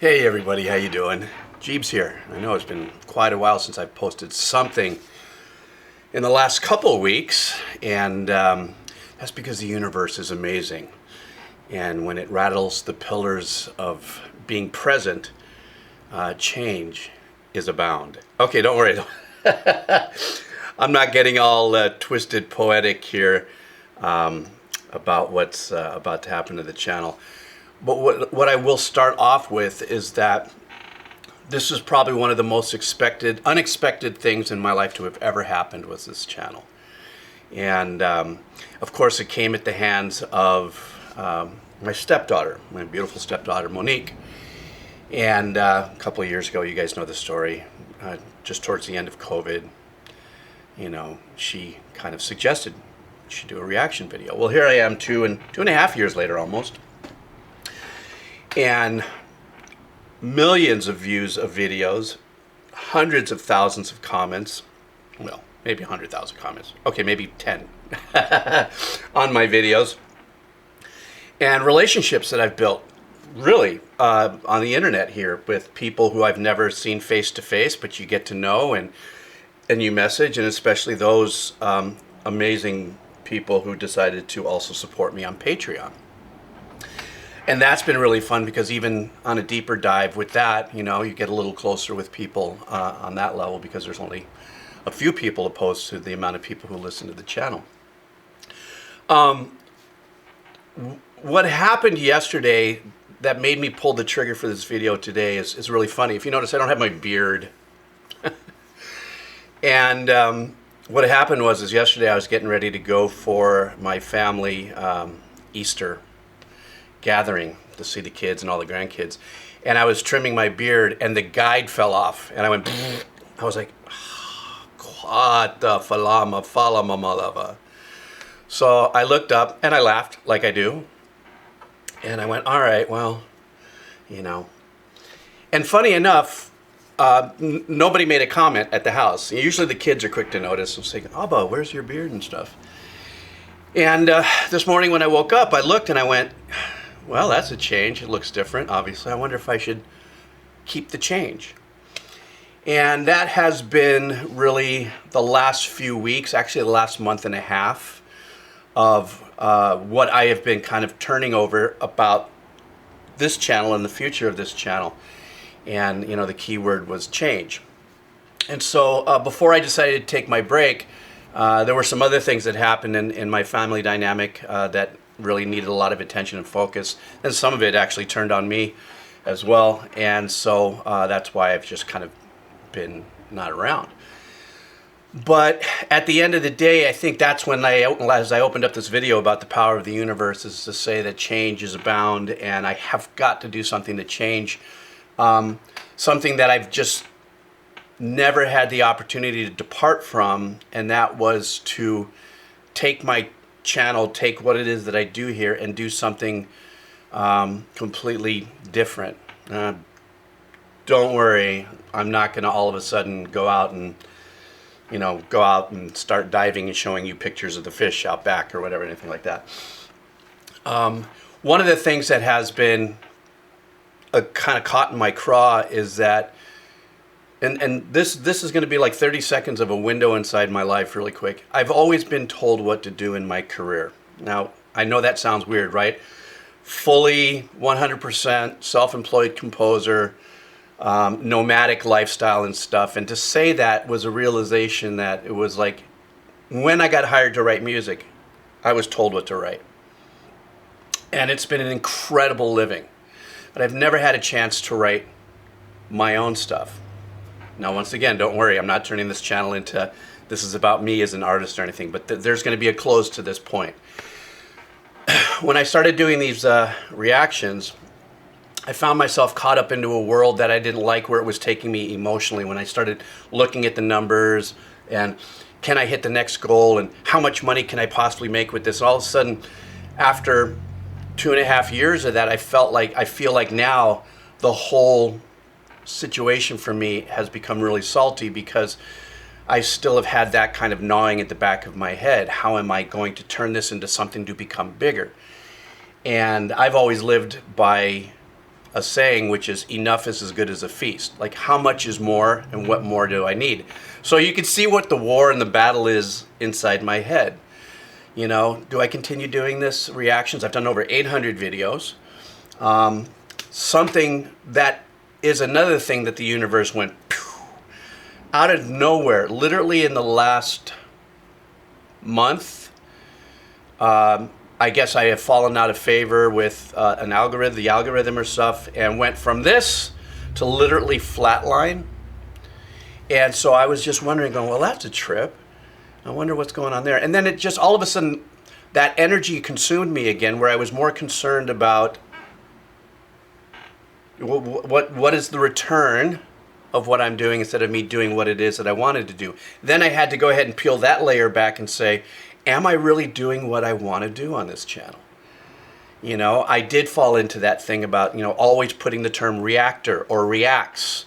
Hey everybody, how you doing? Jeebs here. I know it's been quite a while since I've posted something in the last couple of weeks, and that's because the universe is amazing. And when it rattles the pillars of being present, change is abound. Okay, don't worry. I'm not getting all twisted poetic here about what's about to happen to the channel. But what I will start off with is that this is probably one of the most unexpected things in my life to have ever happened with this channel. And of course it came at the hands of my stepdaughter, my beautiful stepdaughter Monique. And a couple of years ago, you guys know the story, just towards the end of COVID, you know, she kind of suggested she should do a reaction video. Well, here I am 2.5 years later almost. And millions of views of videos, hundreds of thousands of comments, well, maybe 100,000 comments, okay, maybe 10 on my videos, and relationships that I've built really on the internet here with people who I've never seen face to face, but you get to know and you message, and especially those amazing people who decided to also support me on Patreon. And that's been really fun because even on a deeper dive with that, you know, you get a little closer with people on that level because there's only a few people opposed to the amount of people who listen to the channel. What happened yesterday that made me pull the trigger for this video today is really funny. If you notice, I don't have my beard. And what happened was yesterday I was getting ready to go for my family Easter gathering to see the kids and all the grandkids, and I was trimming my beard and the guide fell off and I went I was like, what the falama. So I looked up and I laughed like I do, and I went, all right, well, you know. And funny enough, nobody made a comment at the house. Usually the kids are quick to notice and say, Abba, where's your beard and stuff. And this morning when I woke up, I looked and I went, well, that's a change. It looks different, obviously. I wonder if I should keep the change. And that has been really the last few weeks, actually the last month and a half of what I have been kind of turning over about this channel and the future of this channel. And, you know, the key word was change. And so before I decided to take my break, there were some other things that happened in my family dynamic that really needed a lot of attention and focus, and some of it actually turned on me as well, and so that's why I've just kind of been not around. But at the end of the day, I think that's when as I opened up this video about the power of the universe, is to say that change is abound, and I have got to do something to change something that I've just never had the opportunity to depart from, and that was to take my channel, take what it is that I do here and do something completely different. Don't worry, I'm not going to all of a sudden go out and start diving and showing you pictures of the fish out back or whatever, anything like that. One of the things that has been kind of caught in my craw is that, and this is going to be like 30 seconds of a window inside my life really quick. I've always been told what to do in my career. Now, I know that sounds weird, right? Fully 100% self-employed composer, nomadic lifestyle and stuff. And to say that was a realization that it was like, when I got hired to write music, I was told what to write. And it's been an incredible living. But I've never had a chance to write my own stuff. Now, once again, don't worry, I'm not turning this channel into, this is about me as an artist or anything, but there's going to be a close to this point. When I started doing these reactions, I found myself caught up into a world that I didn't like, where it was taking me emotionally. When I started looking at the numbers and can I hit the next goal and how much money can I possibly make with this, all of a sudden, after 2.5 years of that, I feel like now the whole situation for me has become really salty, because I still have had that kind of gnawing at the back of my head. How am I going to turn this into something to become bigger? And I've always lived by a saying, which is enough is as good as a feast. Like, how much is more and what more do I need? So you can see what the war and the battle is inside my head. You know, do I continue doing this reactions? I've done over 800 videos. Something that is another thing that the universe went out of nowhere, literally in the last month. I guess I have fallen out of favor with an algorithm, the algorithm or stuff, and went from this to literally flatline. And so I was just wondering, going, well, that's a trip. I wonder what's going on there. And then it just, all of a sudden, that energy consumed me again, where I was more concerned about what is the return of what I'm doing instead of me doing what it is that I wanted to do. Then I had to go ahead and peel that layer back and say, am I really doing what I want to do on this channel? You know, I did fall into that thing about, you know, always putting the term reactor or reacts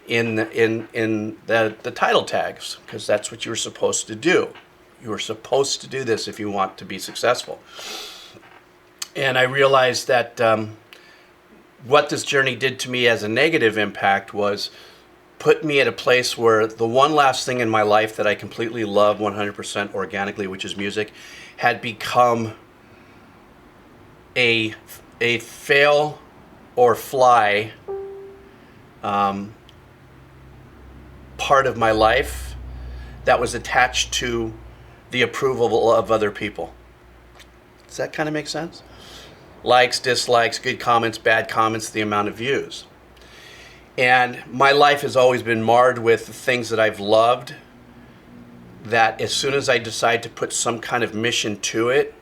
in the title tags, because that's what you were supposed to do. You were supposed to do this if you want to be successful. And I realized that what this journey did to me as a negative impact was put me at a place where the one last thing in my life that I completely love 100% organically, which is music, had become a fail or fly part of my life that was attached to the approval of other people. Does that kind of make sense? Likes, dislikes, good comments, bad comments, the amount of views. And my life has always been marred with the things that I've loved, that as soon as I decide to put some kind of mission to it,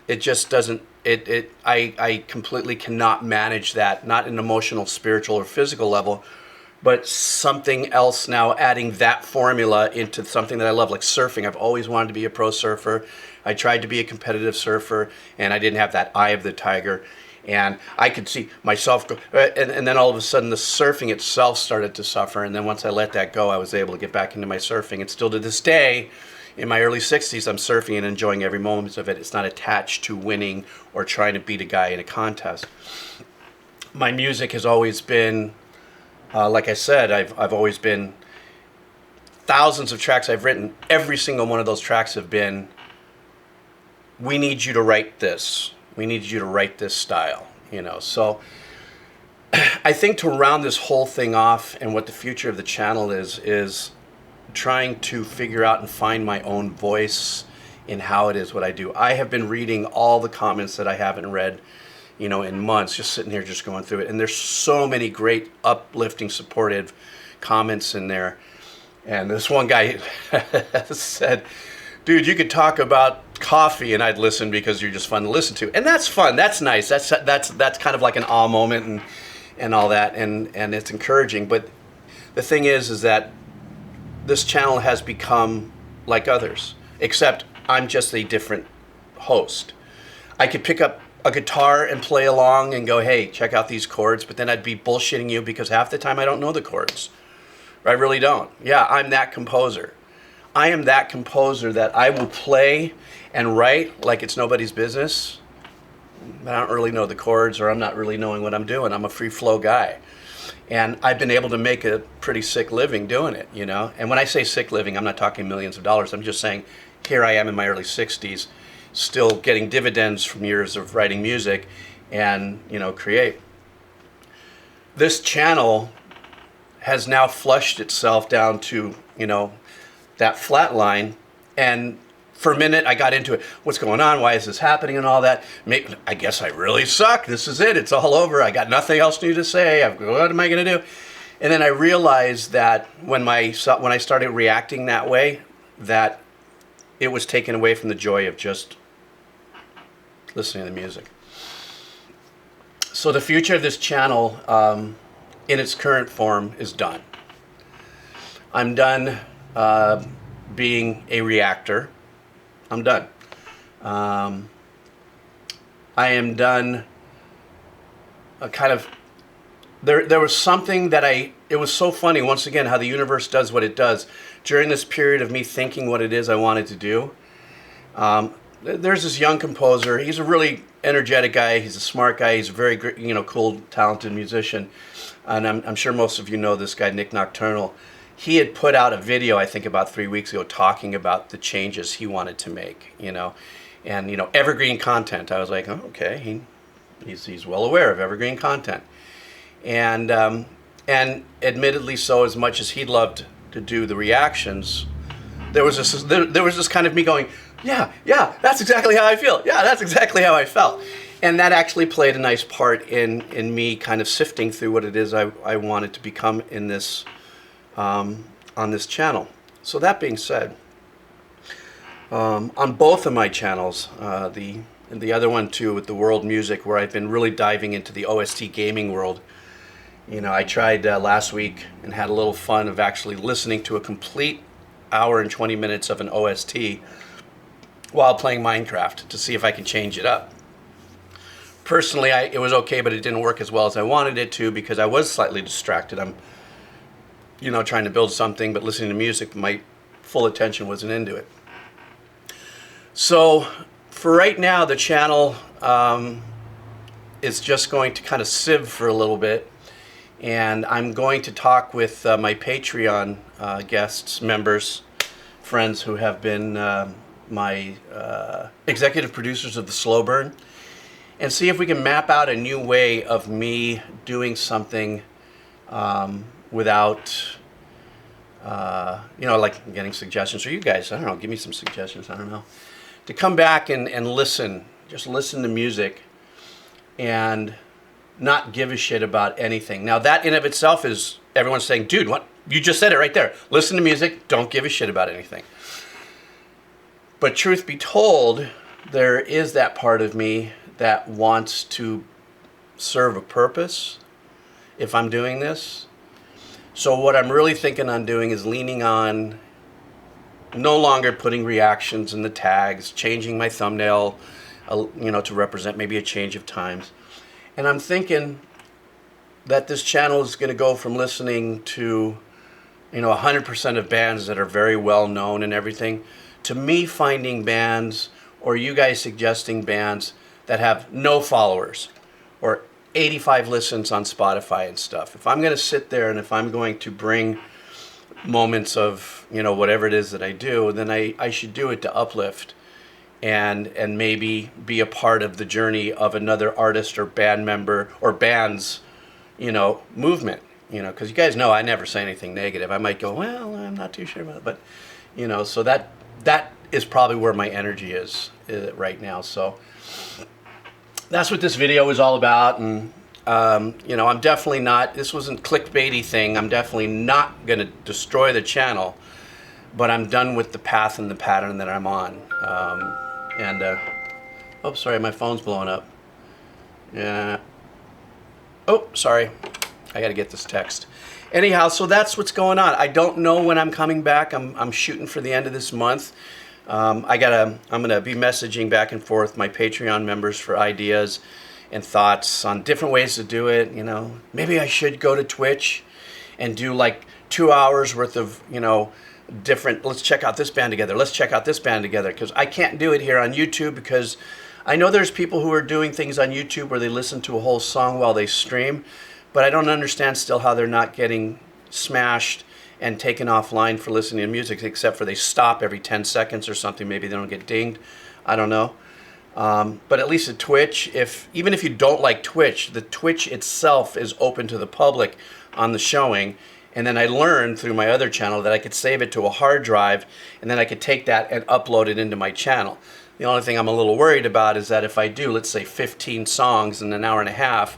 it just doesn't, I completely cannot manage that, not an emotional, spiritual, or physical level, but something else now, adding that formula into something that I love, like surfing. I've always wanted to be a pro surfer. I tried to be a competitive surfer, and I didn't have that eye of the tiger. And I could see myself go, and then all of a sudden the surfing itself started to suffer. And then once I let that go, I was able to get back into my surfing. And still to this day, in my early 60s, I'm surfing and enjoying every moment of it. It's not attached to winning or trying to beat a guy in a contest. My music has always been, like I said, I've always been, thousands of tracks I've written. Every single one of those tracks have been, we need you to write this. We need you to write this style, you know. So I think to round this whole thing off, and what the future of the channel is trying to figure out and find my own voice in how it is what I do. I have been reading all the comments that I haven't read, you know, in months, just sitting here just going through it. And there's so many great uplifting, supportive comments in there. And this one guy said, dude, you could talk about coffee and I'd listen because you're just fun to listen to. And that's fun. That's nice. That's kind of like an awe moment and all that. And it's encouraging. But the thing is that this channel has become like others, except I'm just a different host. I could pick up a guitar and play along and go, hey, check out these chords, but then I'd be bullshitting you because half the time I don't know the chords. I really don't. Yeah, I'm that composer. I am that composer that I will play and write like it's nobody's business, but I don't really know the chords, or I'm not really knowing what I'm doing. I'm a free flow guy. And I've been able to make a pretty sick living doing it, you know? And when I say sick living, I'm not talking millions of dollars. I'm just saying, here I am in my early 60s, still getting dividends from years of writing music and, you know, create. This channel has now flushed itself down to, you know, that flat line. And for a minute, I got into it. What's going on? Why is this happening and all that? Maybe, I guess I really suck. This is it. It's all over. I got nothing else new to say. What am I going to do? And then I realized that when I started reacting that way, that it was taken away from the joy of just listening to the music. So the future of this channel, in its current form, is done. I'm done being a reactor. I'm done. I am done. There was something that it was so funny, once again, how the universe does what it does. During this period of me thinking what it is I wanted to do, there's this young composer. He's a really energetic guy. He's a smart guy. He's a very cool, talented musician. And I'm sure most of you know this guy, Nick Nocturnal. He had put out a video, I think about 3 weeks ago, talking about the changes he wanted to make, and evergreen content. I was like, oh, okay, he's well aware of evergreen content, and admittedly so, as much as he'd loved to do the reactions, there was this kind of me going, yeah, that's exactly how I feel. Yeah, that's exactly how I felt. And that actually played a nice part in me kind of sifting through what it is I wanted to become in this on this channel. So that being said, on both of my channels, the other one too with the world music, where I've been really diving into the OST gaming world. I tried last week and had a little fun of actually listening to a complete hour and 20 minutes of an OST while playing Minecraft to see if I can change it up. Personally, it was okay, but it didn't work as well as I wanted it to, because I was slightly distracted. I'm trying to build something, but listening to music, my full attention wasn't into it. So for right now, the channel is just going to kind of sieve for a little bit, and I'm going to talk with my Patreon guests, members, friends who have been my executive producers of the Slow Burn, and see if we can map out a new way of me doing something without, like getting suggestions, or you guys, I don't know, give me some suggestions, I don't know, to come back and listen, just listen to music and not give a shit about anything. Now that in of itself is, everyone's saying, dude, what? You just said it right there. Listen to music, don't give a shit about anything. But truth be told, there is that part of me that wants to serve a purpose if I'm doing this. So what I'm really thinking on doing is leaning on no longer putting reactions in the tags, changing my thumbnail, to represent maybe a change of times. And I'm thinking that this channel is going to go from listening to 100% of bands that are very well known and everything, to me finding bands, or you guys suggesting bands that have no followers or 85 listens on Spotify and stuff. If I'm going to sit there and if I'm going to bring moments of whatever it is that I do, then I should do it to uplift and maybe be a part of the journey of another artist or band member or band's movement. Because you guys know I never say anything negative. I might go, well, I'm not too sure about it, but so that is probably where my energy is right now. So that's what this video is all about. And I'm definitely not, this wasn't clickbaity thing. I'm definitely not going to destroy the channel, but I'm done with the path and the pattern that I'm on. Oh, sorry, my phone's blowing up. Yeah. Oh, sorry. I got to get this text. Anyhow, so that's what's going on. I don't know when I'm coming back. I'm shooting for the end of this month. I'm gonna be messaging back and forth my Patreon members for ideas and thoughts on different ways to do it. Maybe I should go to Twitch and do like 2 hours worth of different. Let's check out this band together. Let's check out this band together, because I can't do it here on YouTube, because I know there's people who are doing things on YouTube where they listen to a whole song while they stream, but I don't understand still how they're not getting smashed and taken offline for listening to music, except for they stop every 10 seconds or something. Maybe they don't get dinged. I don't know. But at least at Twitch, even if you don't like Twitch, the Twitch itself is open to the public on the showing. And then I learned through my other channel that I could save it to a hard drive, and then I could take that and upload it into my channel. The only thing I'm a little worried about is that if I do, let's say 15 songs in an hour and a half,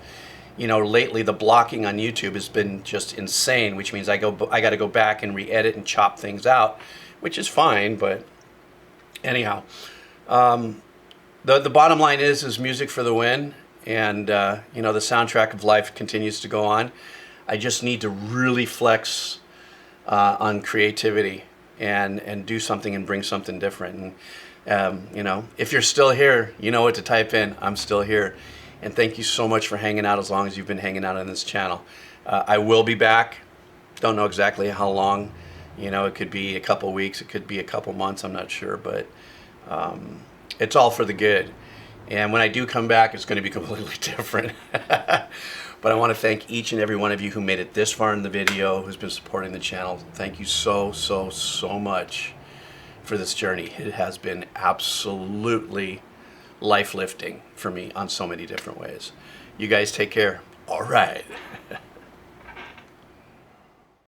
lately the blocking on YouTube has been just insane, which means I got to go back and re-edit and chop things out, which is fine. But anyhow, the bottom line is music for the win, and the soundtrack of life continues to go on. I just need to really flex on creativity and do something and bring something different. And if you're still here, you know what to type in. I'm still here. And thank you so much for hanging out as long as you've been hanging out on this channel. I will be back. Don't know exactly how long. It could be a couple weeks. It could be a couple months. I'm not sure. But it's all for the good. And when I do come back, it's going to be completely different. But I want to thank each and every one of you who made it this far in the video, who's been supporting the channel. Thank you so much for this journey. It has been absolutely life-lifting for me on so many different ways. You guys take care. All right.